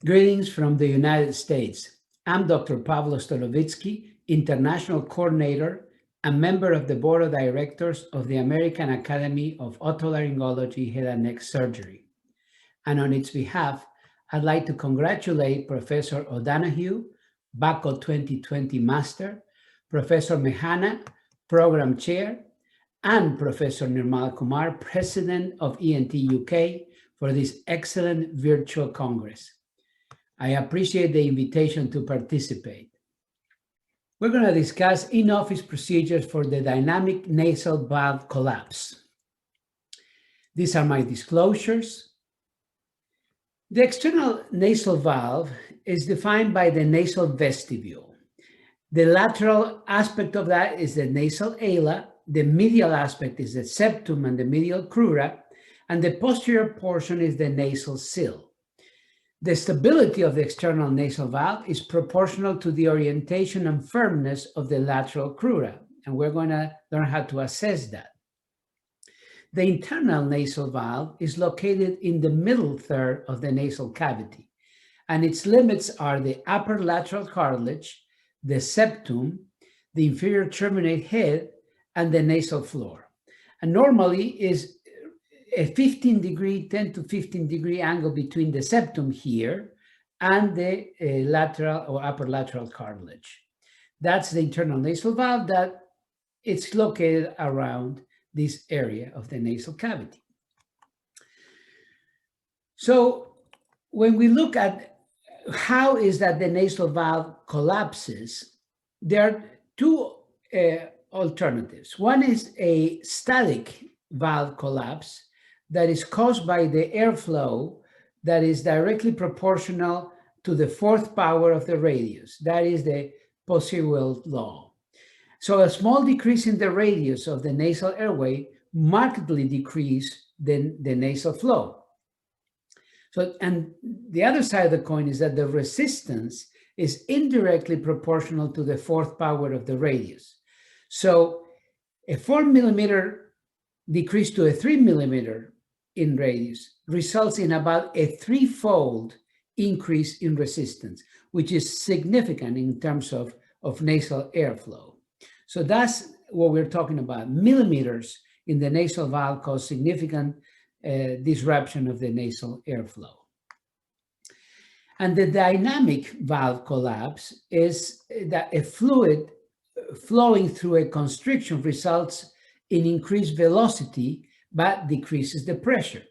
Greetings from the United States. I'm Dr. Pablo Stolovitzky, International Coordinator and member of the Board of Directors of the American Academy of Otolaryngology Head and Neck Surgery. And on its behalf, I'd like to congratulate Professor O'Donoghue, BACO 2020 Master, Professor Mehana, Program Chair, and Professor Nirmal Kumar, President of ENT UK, for this excellent virtual Congress. I appreciate the invitation to participate. We're going to discuss in-office procedures for the dynamic nasal valve collapse. These are my disclosures. The external nasal valve is defined by the nasal vestibule. The lateral aspect of that is the nasal ala, the medial aspect is the septum and the medial crura, and the posterior portion is the nasal sill. The stability of the external nasal valve is proportional to the orientation and firmness of the lateral crura, and we're going to learn how to assess that. The internal nasal valve is located in the middle third of the nasal cavity, and its limits are the upper lateral cartilage, the septum, the inferior terminate head, and the nasal floor. And normally is a 10 to 15 degree angle between the septum here and the lateral or upper lateral cartilage. That's the internal nasal valve that it's located around this area of the nasal cavity. So when we look at how is that the nasal valve collapses, there are two alternatives. One is a static valve collapse that is caused by the airflow that is directly proportional to the fourth power of the radius. That is the Poiseuille's law. So a small decrease in the radius of the nasal airway markedly decreases the nasal flow. So, and the other side of the coin is that the resistance is indirectly proportional to the fourth power of the radius. So a 4 millimeter decrease to a 3 millimeter in radius results in about a threefold increase in resistance, which is significant in terms of nasal airflow. So that's what we're talking about. Millimeters in the nasal valve cause significant disruption of the nasal airflow. And the dynamic valve collapse is that a fluid flowing through a constriction results in increased velocity but decreases the pressure.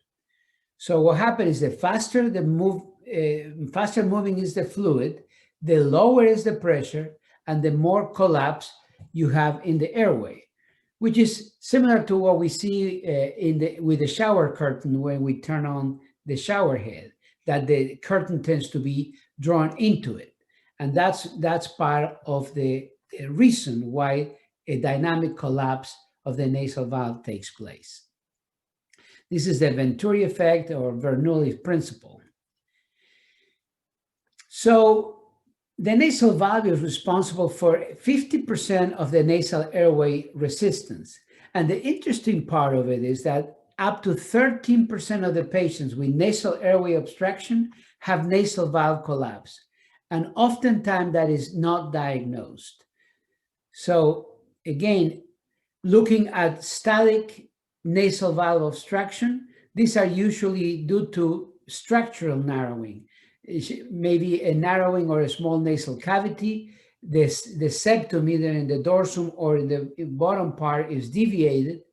So what happens is the faster moving is the fluid, the lower is the pressure, and the more collapse you have in the airway, which is similar to what we see with the shower curtain when we turn on the shower head, that the curtain tends to be drawn into it. And that's part of the reason why a dynamic collapse of the nasal valve takes place. This is the Venturi effect or Bernoulli principle. So the nasal valve is responsible for 50% of the nasal airway resistance. And the interesting part of it is that up to 13% of the patients with nasal airway obstruction have nasal valve collapse. And oftentimes that is not diagnosed. So again, looking at static nasal valve obstruction, these are usually due to structural narrowing. Maybe a narrowing or a small nasal cavity. The septum, either in the dorsum or in the bottom part, is deviated.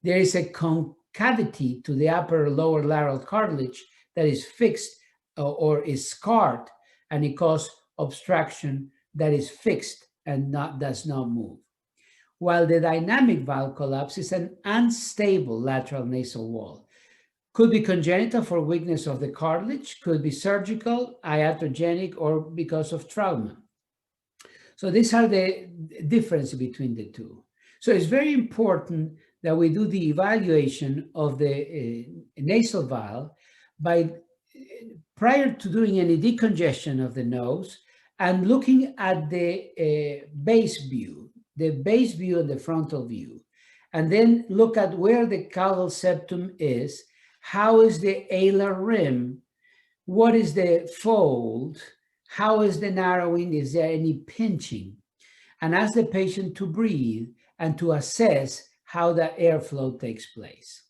There is a concavity to the upper or lower lateral cartilage that is fixed or is scarred, and it causes obstruction that is fixed and does not move. While the dynamic valve collapse is an unstable lateral nasal wall. Could be congenital for weakness of the cartilage, could be surgical, iatrogenic, or because of trauma. So these are the difference between the two. So it's very important that we do the evaluation of the nasal valve prior to doing any decongestion of the nose and looking at the base view and the frontal view, and then look at where the caudal septum is, how is the alar rim what is the fold, how is the narrowing, is there any pinching, and ask the patient to breathe and to assess how the airflow takes place.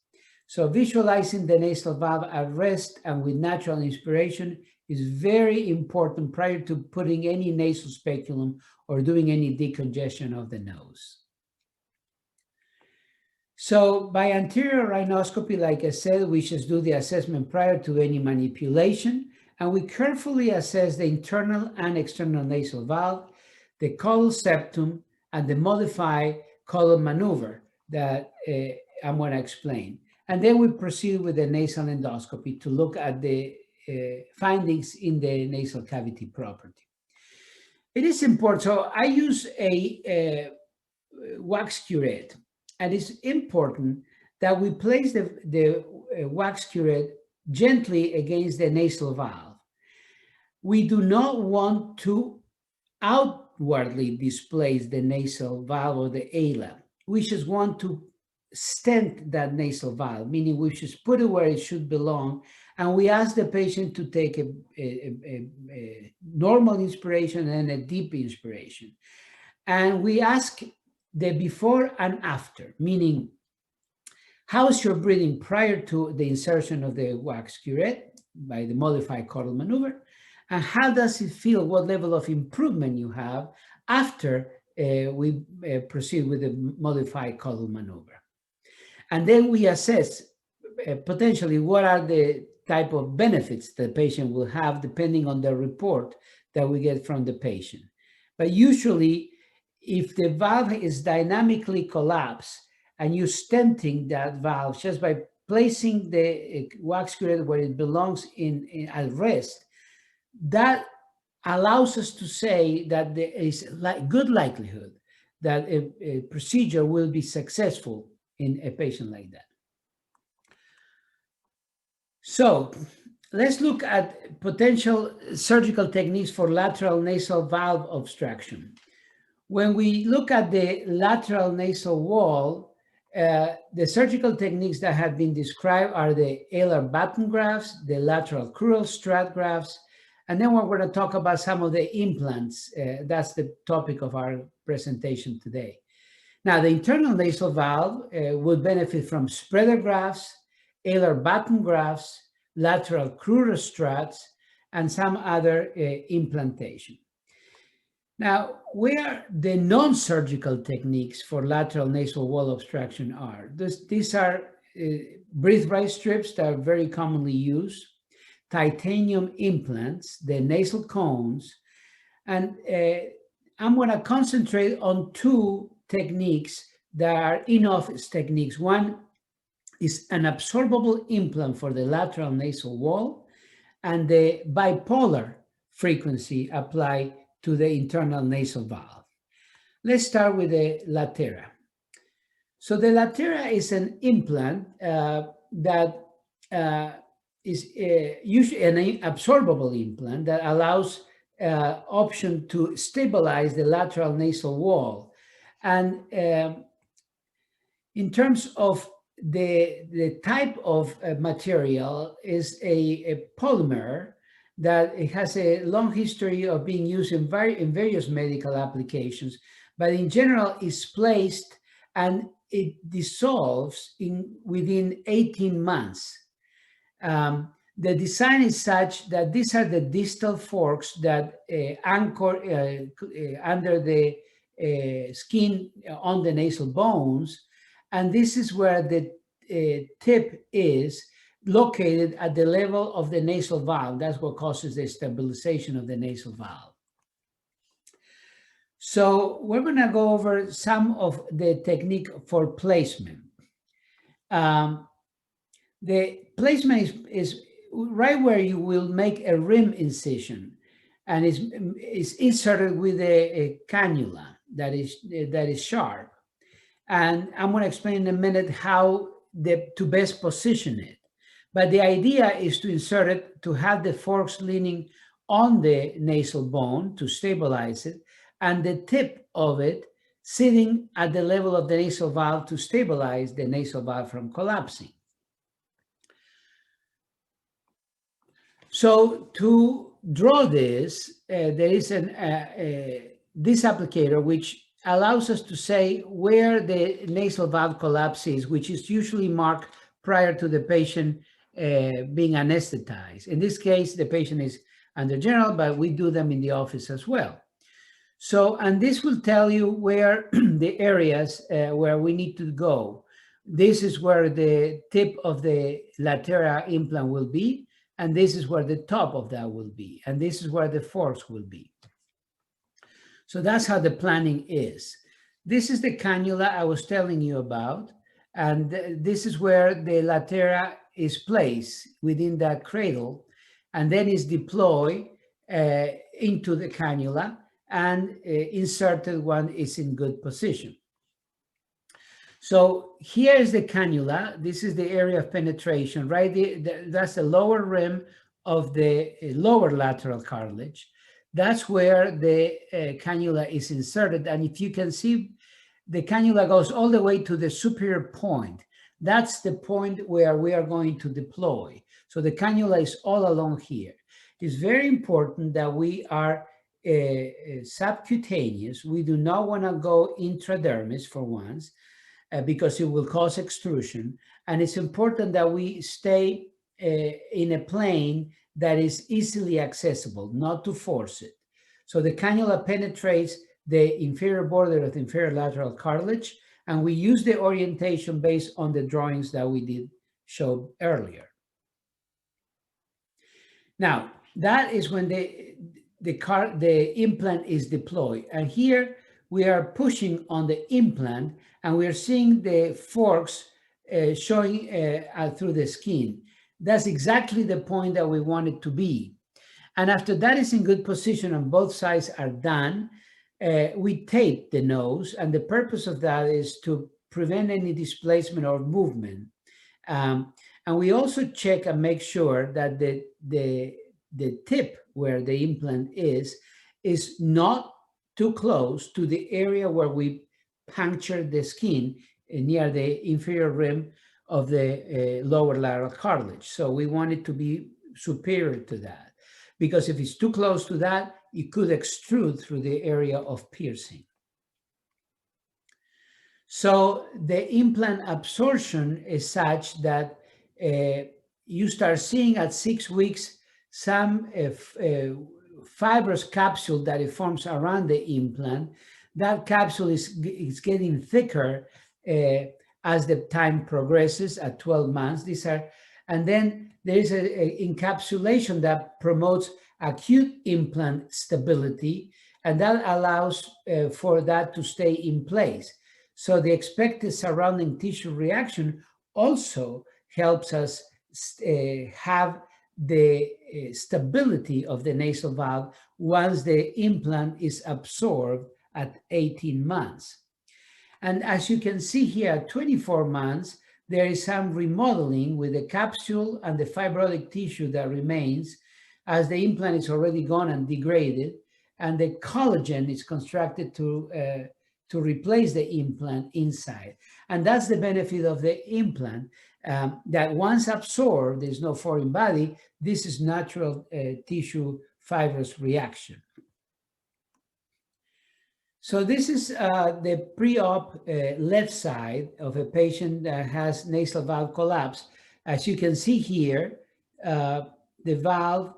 So visualizing the nasal valve at rest and with natural inspiration is very important prior to putting any nasal speculum or doing any decongestion of the nose. So by anterior rhinoscopy, like I said, we just do the assessment prior to any manipulation, and we carefully assess the internal and external nasal valve, the caudal septum, and the modified caudal maneuver that I'm going to explain. And then we proceed with the nasal endoscopy to look at the findings in the nasal cavity property. It is important. So I use a wax curette, and it's important that we place the wax curette gently against the nasal valve. We do not want to outwardly displace the nasal valve or the ala. We just want to stent that nasal valve, meaning we should put it where it should belong, and we ask the patient to take a normal inspiration and a deep inspiration. And we ask the before and after, meaning how's your breathing prior to the insertion of the wax curette by the modified caudal maneuver, and how does it feel, what level of improvement you have after we proceed with the modified caudal maneuver. And then we assess potentially what are the type of benefits the patient will have depending on the report that we get from the patient. But usually, if the valve is dynamically collapsed and you're stenting that valve just by placing the wax curette where it belongs at rest, that allows us to say that there is good likelihood that a procedure will be successful in a patient like that. So let's look at potential surgical techniques for lateral nasal valve obstruction. When we look at the lateral nasal wall, the surgical techniques that have been described are the alar batten grafts, the lateral crural strut grafts, and then we're going to talk about some of the implants. That's the topic of our presentation today. Now, the internal nasal valve would benefit from spreader grafts, alar batten grafts, lateral crural struts, and some other implantation. Now, where the non-surgical techniques for lateral nasal wall obstruction are, these are breathe right strips that are very commonly used, titanium implants, the nasal cones, and I'm going to concentrate on two techniques that are in-office techniques. One is an absorbable implant for the lateral nasal wall, and the bipolar frequency applied to the internal nasal valve. Let's start with the Latera. So the Latera is an implant that is usually an absorbable implant that allows option to stabilize the lateral nasal wall. And in terms of the type of material is a polymer that it has a long history of being used in various medical applications, but in general is placed and it dissolves within 18 months. The design is such that these are the distal forks that anchor under the skin on the nasal bones, and this is where the tip is located at the level of the nasal valve. That's what causes the stabilization of the nasal valve. So we're going to go over some of the technique for placement. The placement is right where you will make a rim incision, and is inserted with a cannula that is sharp. And I'm going to explain in a minute how to best position it. But the idea is to insert it, to have the forks leaning on the nasal bone to stabilize it, and the tip of it sitting at the level of the nasal valve to stabilize the nasal valve from collapsing. So to draw this, there is this applicator which allows us to say where the nasal valve collapse is, which is usually marked prior to the patient being anesthetized. In this case, the patient is under general, but we do them in the office as well. So, and this will tell you where the areas where we need to go. This is where the tip of the latera implant will be, and this is where the top of that will be, and this is where the forks will be. So that's how the planning is. This is the cannula I was telling you about, and this is where the latera is placed within that cradle, and then is deployed into the cannula, and inserted one is in good position. So here is the cannula. This is the area of penetration, right? That's the lower rim of the lower lateral cartilage. That's where the cannula is inserted. And if you can see, the cannula goes all the way to the superior point. That's the point where we are going to deploy. So the cannula is all along here. It's very important that we are subcutaneous. We do not want to go intradermis for once, because it will cause extrusion. And it's important that we stay in a plane that is easily accessible, not to force it. So the cannula penetrates the inferior border of the inferior lateral cartilage, and we use the orientation based on the drawings that we did show earlier. Now, that is when the implant is deployed. And here we are pushing on the implant, and we are seeing the forks showing through the skin. That's exactly the point that we want it to be. And after that is in good position and both sides are done, we tape the nose, and the purpose of that is to prevent any displacement or movement. And we also check and make sure that the tip where the implant is not too close to the area where we punctured the skin near the inferior rim of the lower lateral cartilage. So we want it to be superior to that, because if it's too close to that, it could extrude through the area of piercing. So the implant absorption is such that you start seeing at 6 weeks some fibrous capsule that it forms around the implant. That capsule is getting thicker as the time progresses at 12 months. And then there is an encapsulation that promotes acute implant stability, and that allows for that to stay in place. So the expected surrounding tissue reaction also helps us have the stability of the nasal valve once the implant is absorbed at 18 months. And as you can see here, at 24 months, there is some remodeling with the capsule and the fibrotic tissue that remains, as the implant is already gone and degraded, and the collagen is constructed to replace the implant inside. And that's the benefit of the implant, that once absorbed, there's no foreign body. This is natural tissue fibrous reaction. So this is the pre-op left side of a patient that has nasal valve collapse. As you can see here, the valve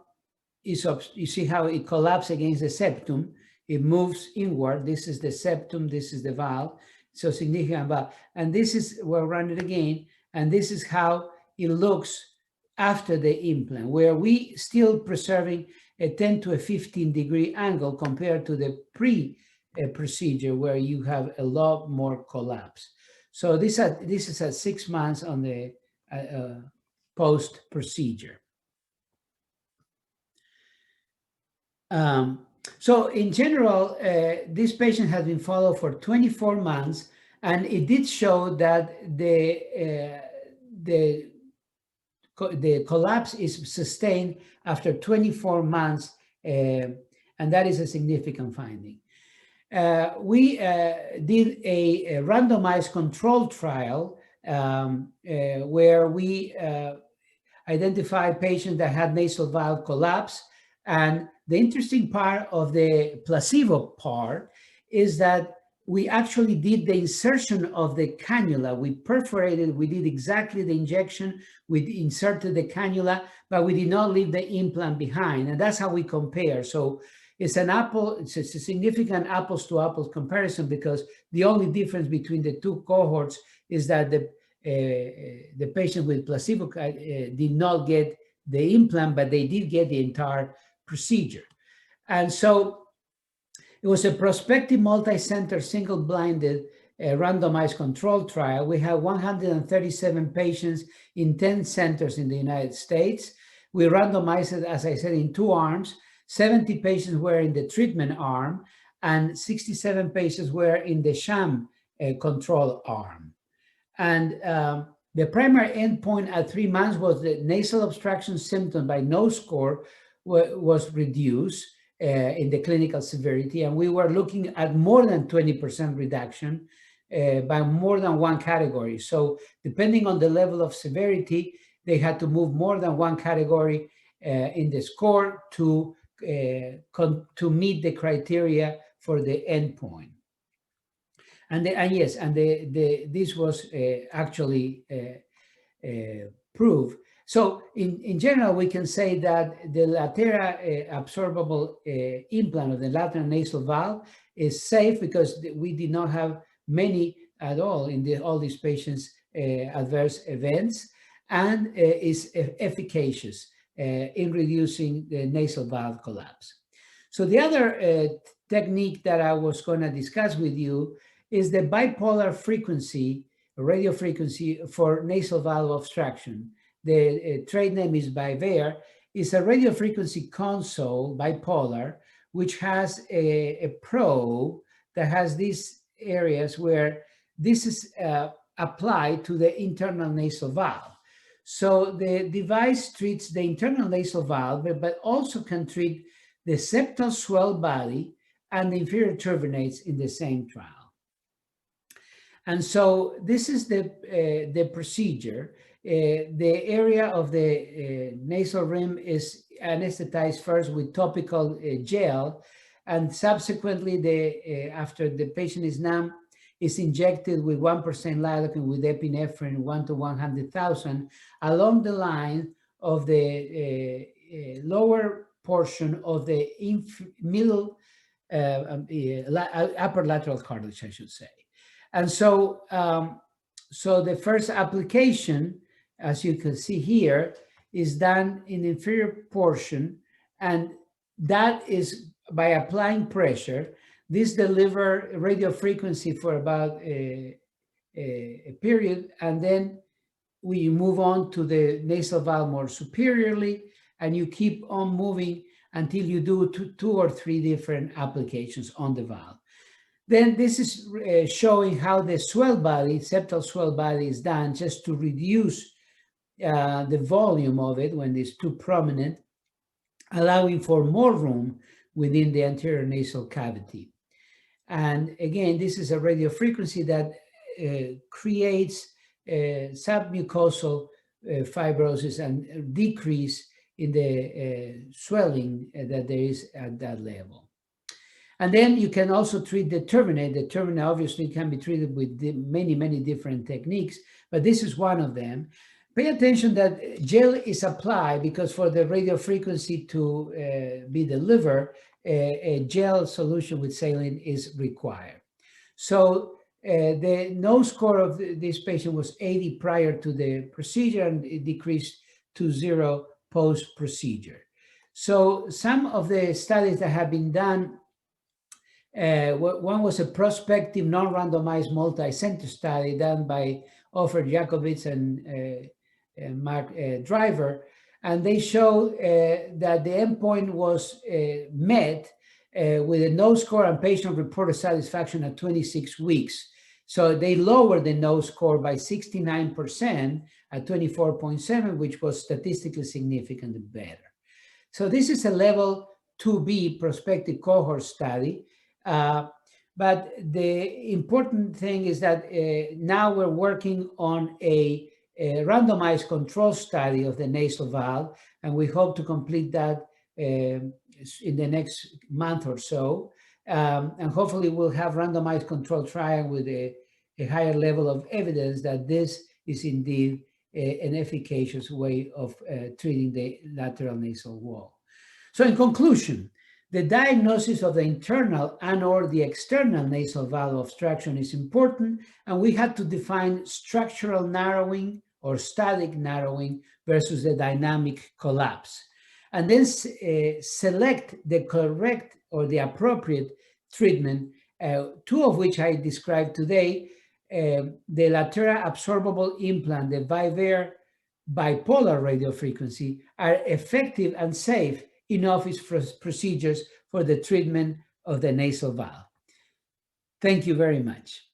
is, you see how it collapses against the septum. It moves inward. This is the septum, this is the valve. So significant valve. And this is, we'll run it again, and this is how it looks after the implant, where we still preserving a 10 to a 15 degree angle compared to the pre-procedure where you have a lot more collapse. So this is at 6 months on the post-procedure. So in general, this patient has been followed for 24 months, and it did show that the collapse is sustained after 24 months, and that is a significant finding. We did a randomized control trial where we identified patients that had nasal valve collapse. And the interesting part of the placebo part is that we actually did the insertion of the cannula. We perforated, we did exactly the injection, we inserted the cannula, but we did not leave the implant behind. And that's how we compare. So it's a significant apples to apples comparison, because the only difference between the two cohorts is that the patient with placebo did not get the implant, but they did get the entire procedure. And so it was a prospective multi-center single-blinded randomized controlled trial. We had 137 patients in 10 centers in the United States. We randomized it, as I said, in 2 arms. 70 patients were in the treatment arm, and 67 patients were in the sham control arm. And the primary endpoint at 3 months was the nasal obstruction symptom by nose score was reduced in the clinical severity. And we were looking at more than 20% reduction by more than one category. So depending on the level of severity, they had to move more than one category in the score to meet the criteria for the endpoint. And this was actually proved. So in general, we can say that the Latera absorbable implant of the lateral nasal valve is safe, because we did not have many at all in all these patients adverse events, and is efficacious in reducing the nasal valve collapse. So the other technique that I was going to discuss with you is the bipolar frequency, radio frequency for nasal valve obstruction. The trade name is Bivair. It's a radio frequency console, bipolar, which has a probe that has these areas where this is applied to the internal nasal valve. So the device treats the internal nasal valve, but also can treat the septal swell body and the inferior turbinates in the same trial. And so this is the procedure. The area of the nasal rim is anesthetized first with topical gel, and subsequently, after the patient is numb, is injected with 1% lidocaine with epinephrine 1 to 100,000 along the line of the lower portion of the middle upper lateral cartilage, I should say. And so, so the first application, as you can see here, is done in the inferior portion, and that is by applying pressure. This delivers radio frequency for about a period, and then we move on to the nasal valve more superiorly, and you keep on moving until you do two or three different applications on the valve. Then this is showing how the swell body, septal swell body, is done just to reduce the volume of it when it's too prominent, allowing for more room within the anterior nasal cavity. And again, this is a radio frequency that creates submucosal fibrosis and decrease in the swelling that there is at that level. And then you can also treat the turbinate. The turbinate obviously can be treated with many, many different techniques, but this is one of them. Pay attention that gel is applied because for the radio frequency to be delivered, a gel solution with saline is required. So the nose score of this patient was 80 prior to the procedure, and it decreased to 0 post-procedure. So some of the studies that have been done, one was a prospective non-randomized multi-center study done by Ofer Jakovitz and Mark Driver, and they showed that the endpoint was met with a nose score and patient-reported satisfaction at 26 weeks. So they lowered the nose score by 69% at 24.7, which was statistically significantly better. So this is a level 2B prospective cohort study. But the important thing is that now we're working on a a randomized control study of the nasal valve, and we hope to complete that in the next month or so. And hopefully we'll have randomized control trial with a higher level of evidence that this is indeed an efficacious way of treating the lateral nasal wall. So in conclusion, the diagnosis of the internal and or the external nasal valve obstruction is important, and we had to define structural narrowing or static narrowing versus the dynamic collapse. And then select the correct or the appropriate treatment, two of which I described today, the Latera absorbable implant, the Vivair bipolar radiofrequency, are effective and safe in-office procedures for the treatment of the nasal valve. Thank you very much.